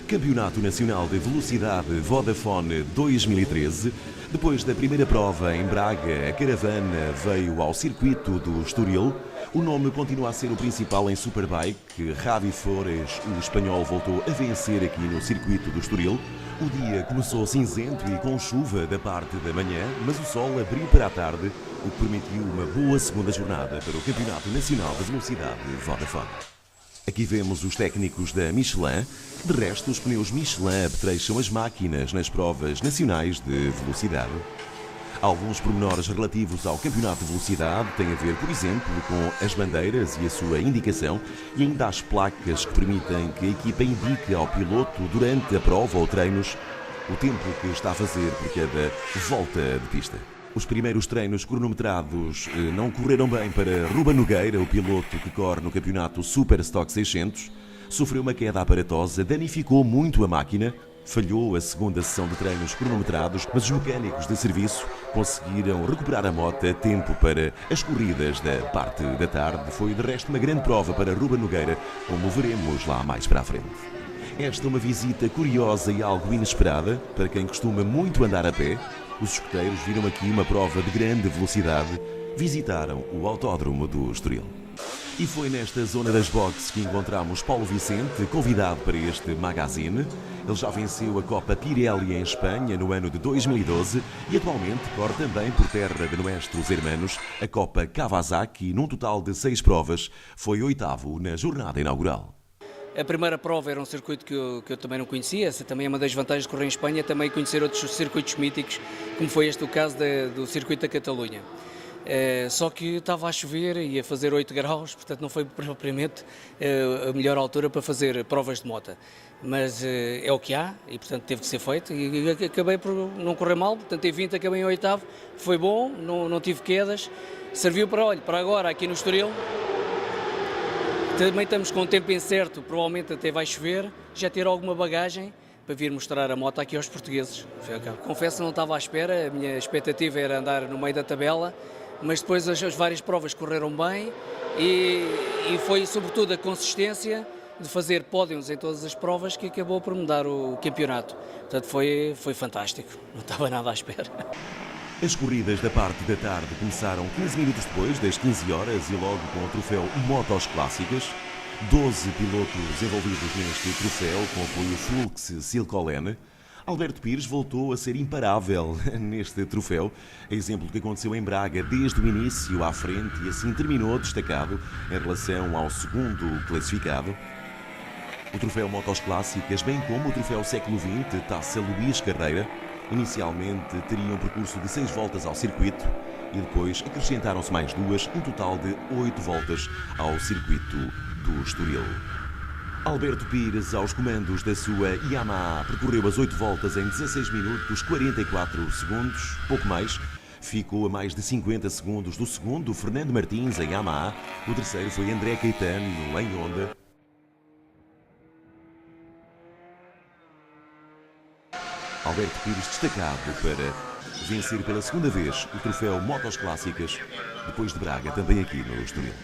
Campeonato Nacional de Velocidade Vodafone 2013. Depois da primeira prova em Braga, a caravana veio ao circuito do Estoril. O nome continua a ser o principal em Superbike. Javi Flores, o espanhol, voltou a vencer aqui no circuito do Estoril. O dia começou cinzento e com chuva da parte da manhã, mas o sol abriu para a tarde, o que permitiu uma boa segunda jornada para o Campeonato Nacional de Velocidade Vodafone. Aqui vemos os técnicos da Michelin. De resto, os pneus Michelin apetrecham as máquinas nas provas nacionais de velocidade. Alguns pormenores relativos ao campeonato de velocidade têm a ver, por exemplo, com as bandeiras e a sua indicação e ainda as placas que permitem que a equipa indique ao piloto durante a prova ou treinos o tempo que está a fazer por cada volta de pista. Os primeiros treinos cronometrados não correram bem para Ruben Nogueira, o piloto que corre no campeonato Super Stock 600. Sofreu uma queda aparatosa, danificou muito a máquina, falhou a segunda sessão de treinos cronometrados, mas os mecânicos de serviço conseguiram recuperar a moto a tempo para as corridas da parte da tarde. Foi de resto uma grande prova para Ruben Nogueira, como veremos lá mais para a frente. Esta é uma visita curiosa e algo inesperada para quem costuma muito andar a pé. Os escoteiros viram aqui uma prova de grande velocidade, visitaram o autódromo do Estoril. E foi nesta zona das boxes que encontramos Paulo Vicente, convidado para este magazine. Ele já venceu a Copa Pirelli em Espanha no ano de 2012 e atualmente corre também por terra de nuestros hermanos a Copa Kawasaki. Num total de 6 provas, foi oitavo na jornada inaugural. A primeira prova era um circuito que eu também não conhecia. Essa também é uma das vantagens de correr em Espanha, também conhecer outros circuitos míticos, como foi este o caso do circuito da Catalunha. Só que estava a chover e a fazer 8 graus, portanto não foi propriamente a melhor altura para fazer provas de moto. Mas é o que há e portanto teve que ser feito e acabei por não correr mal, portanto tive 20, acabei em oitavo, foi bom, não tive quedas, serviu para agora aqui no Estoril. Também estamos com um tempo incerto, provavelmente até vai chover, já ter alguma bagagem para vir mostrar a moto aqui aos portugueses. Confesso que não estava à espera, a minha expectativa era andar no meio da tabela, mas depois as várias provas correram bem e foi sobretudo a consistência de fazer pódios em todas as provas que acabou por me dar o campeonato. Portanto foi fantástico, não estava nada à espera. As corridas da parte da tarde começaram 15 minutos depois das 15 horas e logo com o troféu Motos Clássicas. 12 pilotos envolvidos neste troféu, com apoio Flux Silcolene. Alberto Pires voltou a ser imparável neste troféu, exemplo do que aconteceu em Braga desde o início à frente e assim terminou destacado em relação ao segundo classificado. O troféu Motos Clássicas, bem como o troféu Século XX Taça Luís Carreira, inicialmente teriam um percurso de 6 voltas ao circuito e depois acrescentaram-se mais 2, um total de 8 voltas ao circuito do Estoril. Alberto Pires, aos comandos da sua Yamaha, percorreu as 8 voltas em 16 minutos 44 segundos, pouco mais. Ficou a mais de 50 segundos do segundo, Fernando Martins, em Yamaha. O terceiro foi André Caetano, em Honda. Alberto Pires destacado para vencer pela segunda vez o troféu Motos Clássicas, depois de Braga, também aqui no Estoril.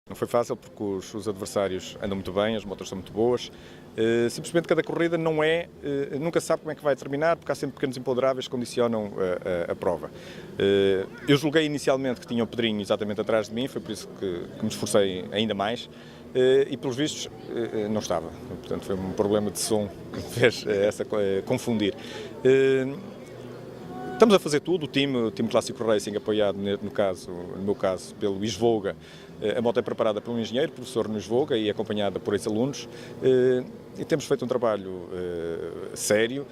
Não foi fácil porque os adversários andam muito bem, as motos são muito boas. Simplesmente cada corrida nunca se sabe como é que vai terminar, porque há sempre pequenos imponderáveis que condicionam a prova. Eu julguei inicialmente que tinha o Pedrinho exatamente atrás de mim, foi por isso que me esforcei ainda mais. E pelos vistos não estava, portanto foi um problema de som que me fez confundir. Estamos a fazer tudo, o time Clássico Racing, apoiado no meu caso pelo Isvoga. A moto é preparada por um engenheiro, professor no Isvoga, e acompanhada por ex-alunos. E temos feito um trabalho sério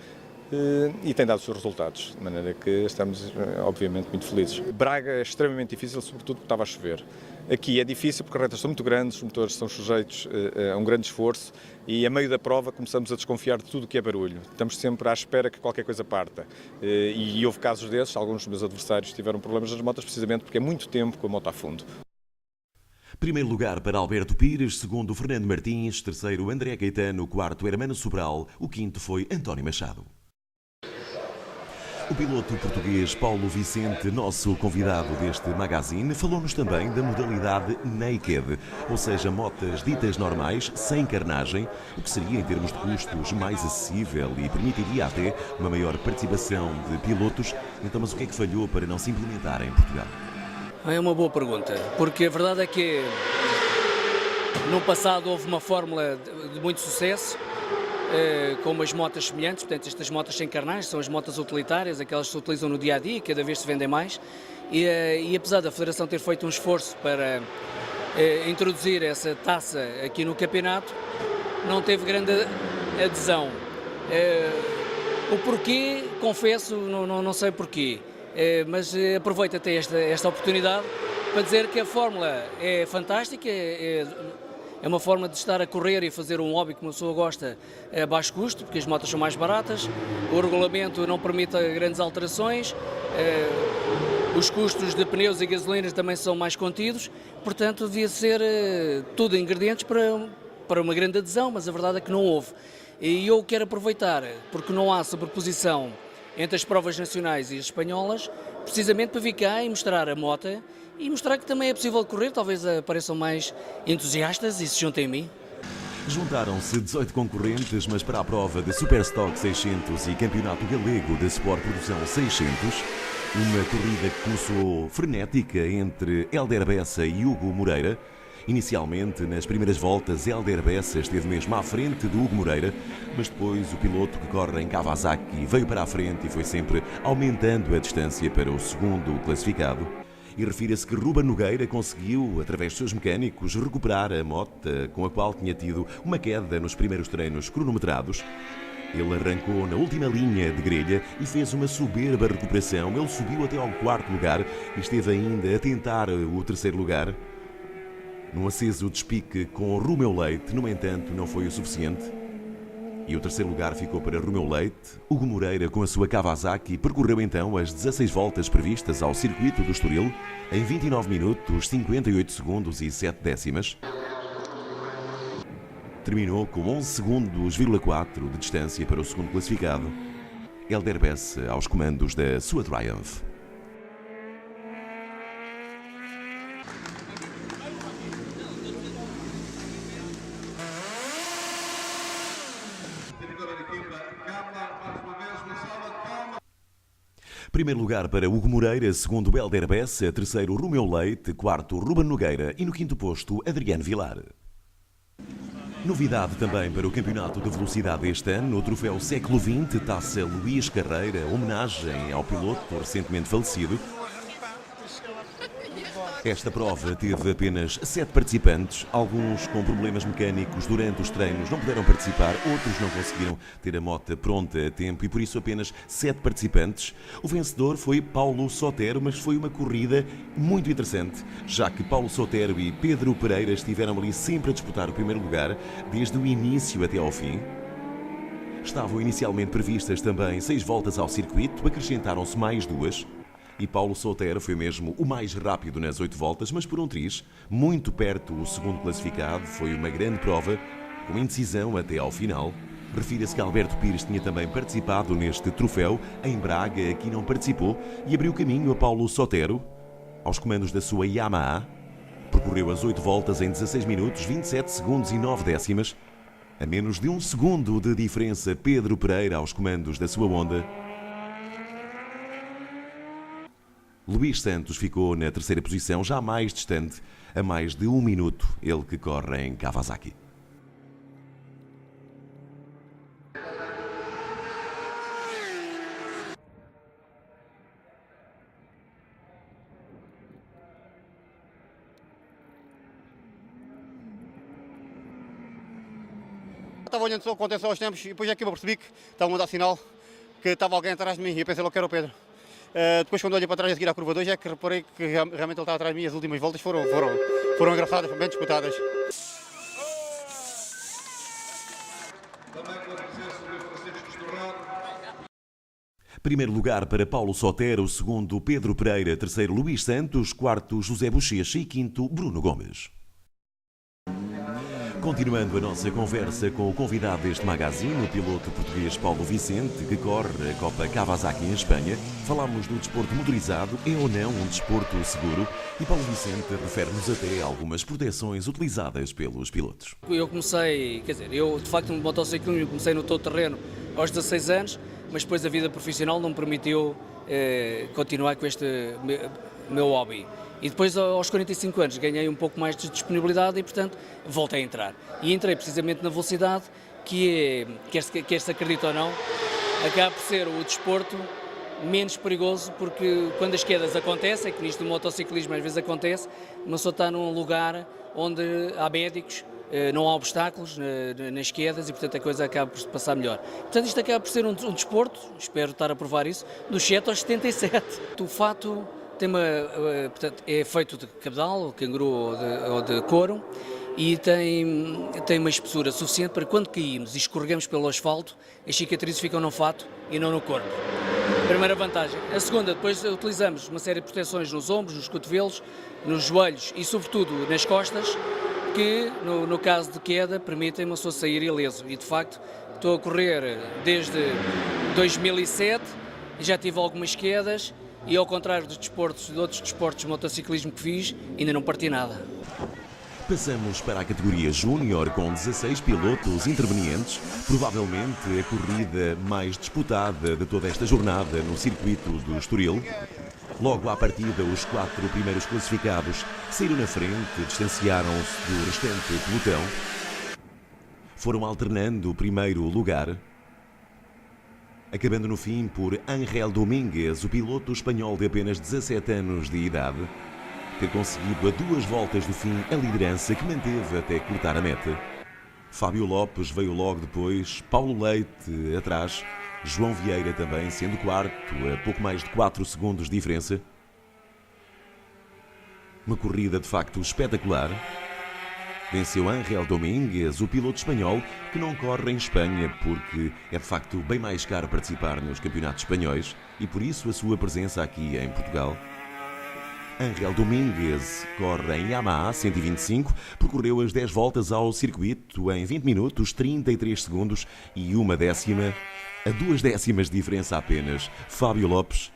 e tem dado os seus resultados, de maneira que estamos, obviamente, muito felizes. Braga é extremamente difícil, sobretudo porque estava a chover. Aqui é difícil porque as retas são muito grandes, os motores são sujeitos a um grande esforço e a meio da prova começamos a desconfiar de tudo o que é barulho. Estamos sempre à espera que qualquer coisa parta. E houve casos desses, alguns dos meus adversários tiveram problemas nas motas precisamente porque é muito tempo com a moto a fundo. Primeiro lugar para Alberto Pires, segundo Fernando Martins, terceiro André Caetano, quarto Hermano Sobral, o quinto foi António Machado. O piloto português Paulo Vicente, nosso convidado deste magazine, falou-nos também da modalidade naked, ou seja, motas ditas normais, sem carnagem, o que seria, em termos de custos, mais acessível e permitiria até uma maior participação de pilotos. Então, mas o que é que falhou para não se implementar em Portugal? É uma boa pergunta, porque a verdade é que no passado houve uma fórmula de muito sucesso, com umas motas semelhantes. Portanto, estas motas sem carnagem são as motas utilitárias, aquelas que se utilizam no dia a dia e cada vez se vendem mais. E apesar da Federação ter feito um esforço para introduzir essa taça aqui no campeonato, não teve grande adesão. O porquê, confesso, não sei porquê, mas aproveito até esta oportunidade para dizer que a fórmula é fantástica. É uma forma de estar a correr e fazer um hobby que uma pessoa gosta a baixo custo, porque as motas são mais baratas, o regulamento não permite grandes alterações, os custos de pneus e gasolinas também são mais contidos, portanto devia ser tudo ingredientes para uma grande adesão, mas a verdade é que não houve. E eu quero aproveitar, porque não há sobreposição entre as provas nacionais e as espanholas, precisamente para vir cá e mostrar a moto e mostrar que também é possível correr. Talvez apareçam mais entusiastas e se juntem a mim. Juntaram-se 18 concorrentes, mas para a prova de Superstock 600 e Campeonato Galego de Sport Produção 600, uma corrida que começou frenética entre Hélder Bessa e Hugo Moreira. Inicialmente, nas primeiras voltas, Hélder Bessa esteve mesmo à frente do Hugo Moreira, mas depois o piloto que corre em Kawasaki veio para a frente e foi sempre aumentando a distância para o segundo classificado. E refira-se que Ruben Nogueira conseguiu, através dos seus mecânicos, recuperar a moto com a qual tinha tido uma queda nos primeiros treinos cronometrados. Ele arrancou na última linha de grelha e fez uma soberba recuperação. Ele subiu até ao 4º lugar e esteve ainda a tentar o 3º lugar. Num aceso despique com Romeu Leite, no entanto, não foi o suficiente. E o 3º lugar ficou para Romeu Leite. Hugo Moreira, com a sua Kawasaki, percorreu então as 16 voltas previstas ao circuito do Estoril em 29 minutos, 58 segundos e 7 décimas. Terminou com 11 segundos,4 de distância para o segundo classificado, Hélder Bessa, aos comandos da sua Triumph. Primeiro lugar para Hugo Moreira, segundo Hélder Bessa, terceiro Romeu Leite, quarto Ruben Nogueira e no quinto posto Adriano Vilar. Novidade também para o Campeonato de Velocidade este ano, o troféu Século XX, Taça Luís Carreira, homenagem ao piloto recentemente falecido. Esta prova teve apenas 7 participantes, alguns com problemas mecânicos durante os treinos não puderam participar, outros não conseguiram ter a moto pronta a tempo e por isso apenas 7 participantes. O vencedor foi Paulo Sotero, mas foi uma corrida muito interessante, já que Paulo Sotero e Pedro Pereira estiveram ali sempre a disputar o primeiro lugar, desde o início até ao fim. Estavam inicialmente previstas também 6 voltas ao circuito, acrescentaram-se mais 2. E Paulo Sotero foi mesmo o mais rápido nas 8 voltas, mas por um triz, muito perto o segundo classificado. Foi uma grande prova, com indecisão até ao final. Refira-se que Alberto Pires tinha também participado neste troféu. Em Braga, aqui não participou e abriu caminho a Paulo Sotero, aos comandos da sua Yamaha. Percorreu as 8 voltas em 16 minutos, 27 segundos e 9 décimas. A menos de 1 segundo de diferença, Pedro Pereira aos comandos da sua Honda. Luís Santos ficou na terceira posição, já mais distante, a mais de 1 minuto, ele que corre em Kawasaki. Estava olhando só contenção aos tempos e depois é que eu percebi que estava a dar sinal que estava alguém atrás de mim e eu pensei logo que era o Pedro. Depois quando olhei para trás a seguir à curva 2 é que reparei que realmente ele estava atrás de mim e as últimas voltas foram engraçadas, bem disputadas. Primeiro lugar para Paulo Sotero, segundo Pedro Pereira, terceiro Luís Santos, quarto José Bochecha e quinto Bruno Gomes. Continuando a nossa conversa com o convidado deste magazine, o piloto português Paulo Vicente, que corre a Copa Kawasaki em Espanha, falámos do desporto motorizado, é ou não um desporto seguro? E Paulo Vicente refere-nos até algumas proteções utilizadas pelos pilotos. Eu comecei, eu de facto no motociclismo comecei no todo-terreno aos 16 anos, mas depois a vida profissional não me permitiu continuar com este meu hobby. E depois, aos 45 anos, ganhei um pouco mais de disponibilidade e, portanto, voltei a entrar. E entrei precisamente na velocidade, que é, quer se acredite ou não, acaba por ser o desporto menos perigoso, porque quando as quedas acontecem, que nisto do motociclismo às vezes acontece, uma pessoa está num lugar onde há médicos, não há obstáculos nas quedas e, portanto, a coisa acaba por se passar melhor. Portanto, isto acaba por ser um desporto, espero estar a provar isso, dos 7 aos 77. O fato portanto, é feito de cabedal, canguru ou de couro e tem uma espessura suficiente para quando caímos e escorregamos pelo asfalto, as cicatrizes ficam no fato e não no corpo. Primeira vantagem. A segunda, depois utilizamos uma série de proteções nos ombros, nos cotovelos, nos joelhos e sobretudo nas costas, que no caso de queda permitem uma pessoa sair ileso. E de facto estou a correr desde 2007, já tive algumas quedas, e ao contrário de outros desportos de motociclismo que fiz, ainda não parti nada. Passamos para a categoria Júnior com 16 pilotos intervenientes, provavelmente a corrida mais disputada de toda esta jornada no circuito do Estoril. Logo à partida, os 4 primeiros classificados saíram na frente, distanciaram-se do restante pelotão. Foram alternando o primeiro lugar, acabando no fim por Ángel Domínguez, o piloto espanhol de apenas 17 anos de idade, ter conseguido a 2 voltas do fim a liderança que manteve até cortar a meta. Fábio Lopes veio logo depois, Paulo Leite atrás, João Vieira também sendo quarto, a pouco mais de 4 segundos de diferença. Uma corrida de facto espetacular. Venceu Ángel Domínguez, o piloto espanhol, que não corre em Espanha porque é de facto bem mais caro participar nos campeonatos espanhóis e por isso a sua presença aqui em Portugal. Ángel Domínguez corre em Yamaha 125, percorreu as 10 voltas ao circuito em 20 minutos, 33 segundos e 1/10, a 2 décimas de diferença apenas. Fábio Lopes,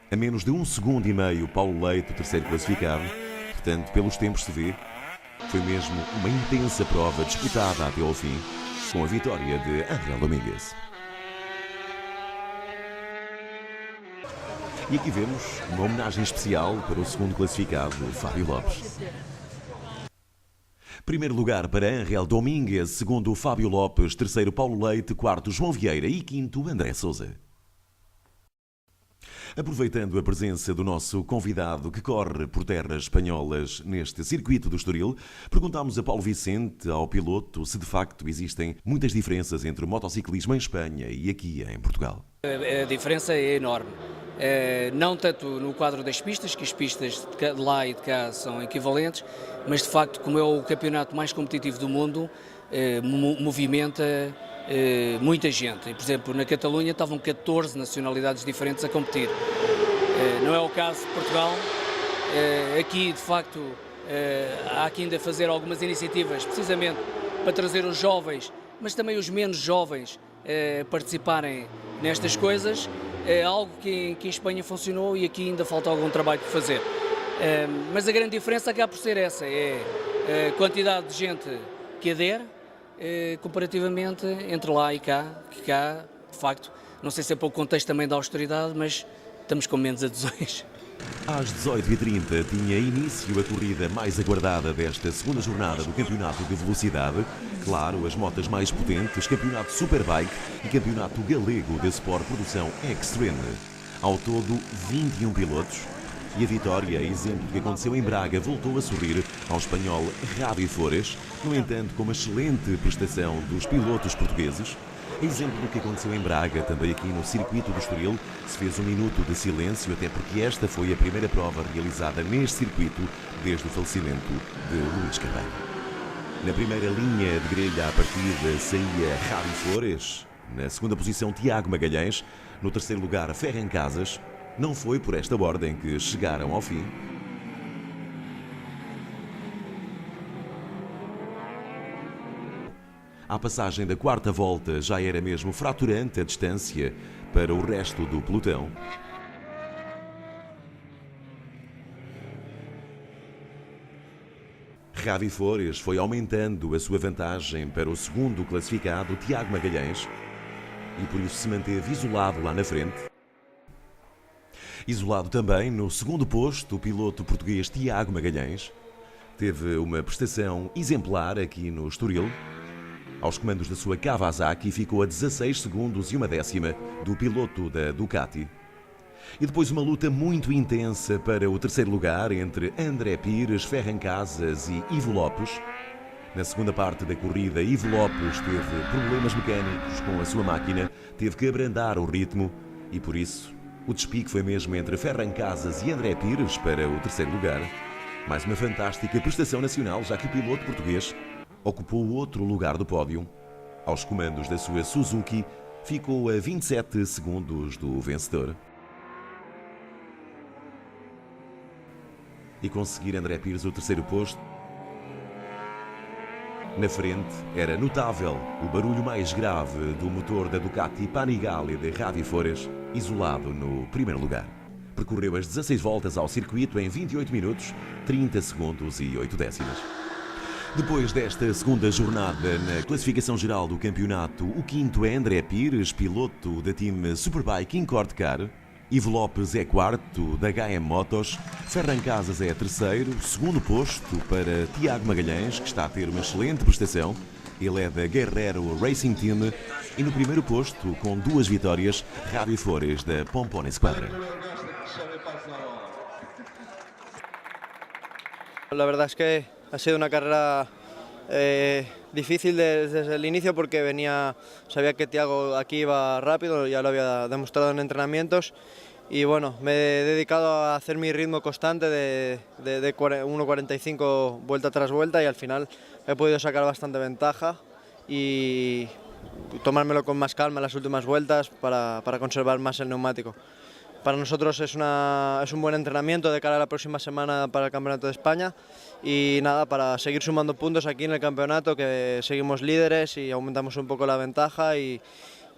a menos de 1,5 segundo, Paulo Leite, o terceiro classificado. Portanto, pelos tempos se vê, foi mesmo uma intensa prova disputada até ao fim, com a vitória de Ángel Domínguez. E aqui vemos uma homenagem especial para o segundo classificado, Fábio Lopes. Primeiro lugar para Ángel Domínguez, segundo Fábio Lopes, terceiro Paulo Leite, quarto João Vieira e quinto André Sousa. Aproveitando a presença do nosso convidado que corre por terras espanholas neste circuito do Estoril, perguntámos a Paulo Vicente, ao piloto, se de facto existem muitas diferenças entre o motociclismo em Espanha e aqui em Portugal. A diferença é enorme. Não tanto no quadro das pistas, que as pistas de lá e de cá são equivalentes, mas de facto, como é o campeonato mais competitivo do mundo, movimenta muita gente. Por exemplo, na Catalunha estavam 14 nacionalidades diferentes a competir. Não é o caso de Portugal. Aqui, de facto, há aqui ainda a fazer algumas iniciativas, precisamente para trazer os jovens, mas também os menos jovens, participarem nestas coisas. É algo que em Espanha funcionou e aqui ainda falta algum trabalho por fazer. Mas a grande diferença acaba por ser essa, é a quantidade de gente que adere, comparativamente entre lá e cá, que cá, de facto, não sei se é para o contexto também da austeridade, mas estamos com menos adesões. Às 18h30 tinha início a corrida mais aguardada desta segunda jornada do Campeonato de Velocidade. Claro, as motas mais potentes, Campeonato Superbike e Campeonato Galego de Sport Produção Extreme. Ao todo, 21 pilotos. E a vitória, exemplo do que aconteceu em Braga, voltou a sorrir ao espanhol Javi Flores, no entanto com uma excelente prestação dos pilotos portugueses. Exemplo do que aconteceu em Braga, também aqui no circuito do Estoril, se fez um minuto de silêncio, até porque esta foi a primeira prova realizada neste circuito desde o falecimento de Luís Carvalho. Na primeira linha de grelha à partida saía Javi Flores, na segunda posição Tiago Magalhães, no terceiro lugar Ferran Casas. Não foi por esta ordem que chegaram ao fim. À passagem da quarta volta já era mesmo fraturante a distância para o resto do pelotão. Javi Fores foi aumentando a sua vantagem para o segundo classificado, Tiago Magalhães, e por isso se manteve isolado lá na frente. Isolado também no segundo posto, o piloto português Tiago Magalhães teve uma prestação exemplar aqui no Estoril. Aos comandos da sua Kawasaki ficou a 16 segundos e 1/10 do piloto da Ducati. E depois uma luta muito intensa para o terceiro lugar entre André Pires, Ferran Casas e Ivo Lopes. Na segunda parte da corrida, Ivo Lopes teve problemas mecânicos com a sua máquina, teve que abrandar o ritmo e por isso o despique foi mesmo entre Ferran Casas e André Pires para o terceiro lugar. Mais uma fantástica prestação nacional, já que o piloto português ocupou o outro lugar do pódio. Aos comandos da sua Suzuki, ficou a 27 segundos do vencedor. E conseguir André Pires o terceiro posto. Na frente era notável o barulho mais grave do motor da Ducati Panigale de Javi Fores, isolado no primeiro lugar. Percorreu as 16 voltas ao circuito em 28 minutos, 30 segundos e 8/10. Depois desta segunda jornada na classificação geral do campeonato, o quinto é André Pires, piloto da Team Superbike Incord Car. Ivo Lopes é quarto da HM Motos, Ferran Casas é terceiro, segundo posto para Tiago Magalhães, que está a ter uma excelente prestação. Ele é da Guerrero Racing Team. E no primeiro posto, com 2 vitórias, Javi Fores da Pompone Squadra. La verdad es que ha sido una carrera difícil desde el inicio porque sabía que Tiago aquí iba rápido, ya lo había demostrado en entrenamientos y bueno, me he dedicado a hacer mi ritmo constante de 1.45 vuelta tras vuelta y al final he podido sacar bastante ventaja y tomármelo con más calma en las últimas vueltas para conservar más el neumático. Para nosotros es un buen entrenamiento de cara a la próxima semana para el Campeonato de España y nada, para seguir sumando puntos aquí en el campeonato, que seguimos líderes y aumentamos un poco la ventaja y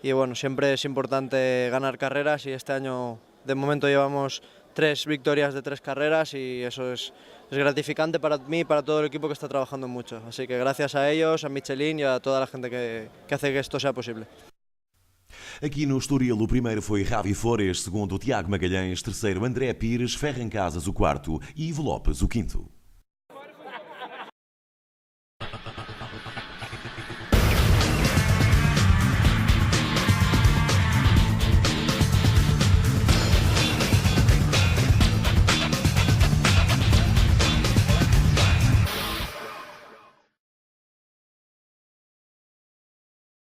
bueno, siempre es importante ganar carreras y este año de momento llevamos 3 victorias de 3 carreras y eso es gratificante para mí y para todo el equipo que está trabajando mucho. Así que gracias a ellos, a Michelin y a toda la gente que hace que esto sea posible. Aqui no Estoril, o primeiro foi Javi Fores, segundo Tiago Magalhães, terceiro André Pires, Ferran Casas o quarto e Ivo Lopes o quinto.